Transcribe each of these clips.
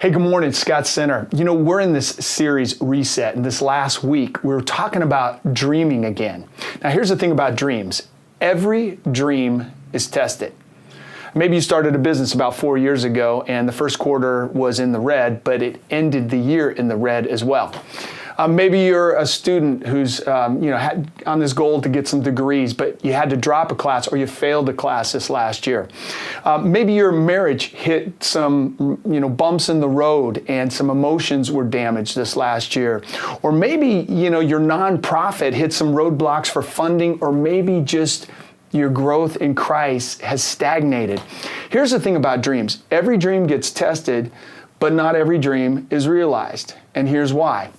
Hey, good morning, Scott Center. You know, we're in this series, Reset, and this last week, we were talking about dreaming again. Now, here's the thing about dreams. Every dream is tested. Maybe you started a business about 4 years ago, and the first quarter was in the red, but it ended the year in the red as well. Maybe you're a student who's had on this goal to get some degrees, but you had to drop a class or you failed a class this last year. Maybe your marriage hit some bumps in the road and some emotions were damaged this last year. Or maybe your nonprofit hit some roadblocks for funding, or maybe just your growth in Christ has stagnated. Here's the thing about dreams. Every dream gets tested, but not every dream is realized. And here's why.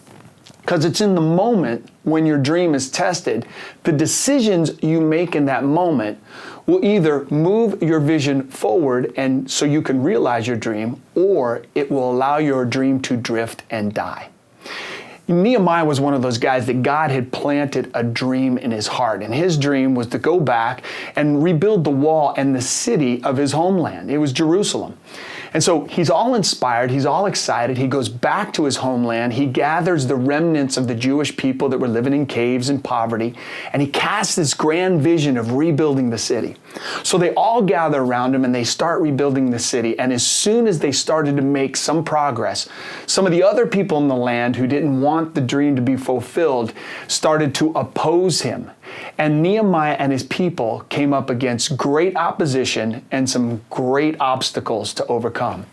Because it's in the moment when your dream is tested, the decisions you make in that moment will either move your vision forward and so you can realize your dream, or it will allow your dream to drift and die. Nehemiah was one of those guys that God had planted a dream in his heart, and his dream was to go back and rebuild the wall and the city of his homeland. It was Jerusalem. And so he's all inspired, he's all excited, he goes back to his homeland, he gathers the remnants of the Jewish people that were living in caves and poverty, and he casts this grand vision of rebuilding the city. So they all gather around him and they start rebuilding the city, and as soon as they started to make some progress, some of the other people in the land who didn't want the dream to be fulfilled started to oppose him. And Nehemiah and his people came up against great opposition and some great obstacles to overcome.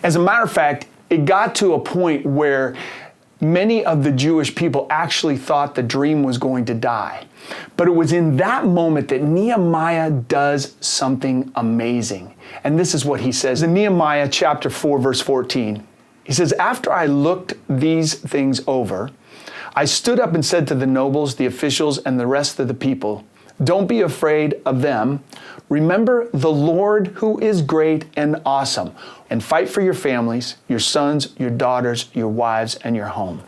As a matter of fact, it got to a point where many of the Jewish people actually thought the dream was going to die. But it was in that moment that Nehemiah does something amazing. And this is what he says in Nehemiah chapter 4, verse 14. He says, "After I looked these things over, I stood up and said to the nobles, the officials, and the rest of the people, 'Don't be afraid of them. Remember the Lord who is great and awesome, and fight for your families, your sons, your daughters, your wives, and your home.'"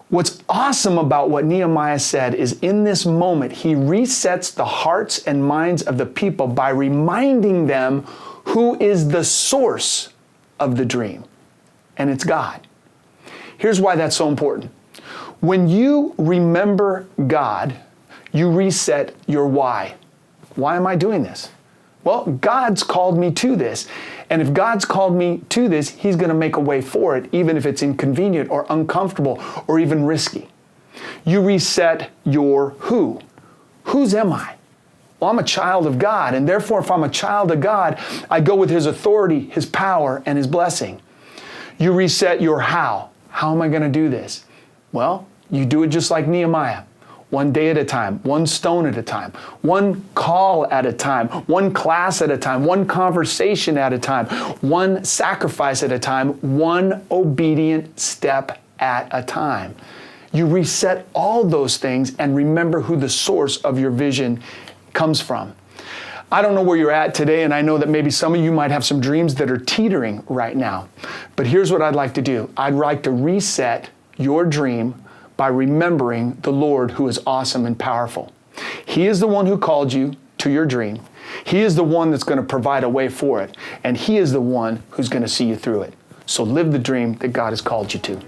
What's awesome about what Nehemiah said is in this moment, he resets the hearts and minds of the people by reminding them who is the source of the dream, and it's God. Here's why that's so important. When you remember God, you reset your why. Why am I doing this? Well, God's called me to this. And if God's called me to this, He's going to make a way for it, even if it's inconvenient or uncomfortable or even risky. You reset your who. Whose am I? Well, I'm a child of God. And therefore, if I'm a child of God, I go with His authority, His power, and His blessing. You reset your how. How am I going to do this? Well, you do it just like Nehemiah. One day at a time, one stone at a time, one call at a time, one class at a time, one conversation at a time, one sacrifice at a time, one obedient step at a time. You reset all those things and remember who the source of your vision comes from. I don't know where you're at today, and I know that maybe some of you might have some dreams that are teetering right now. But here's what I'd like to do. I'd like to reset your dream by remembering the Lord who is awesome and powerful. He is the one who called you to your dream. He is the one that's going to provide a way for it. And He is the one who's going to see you through it. So live the dream that God has called you to.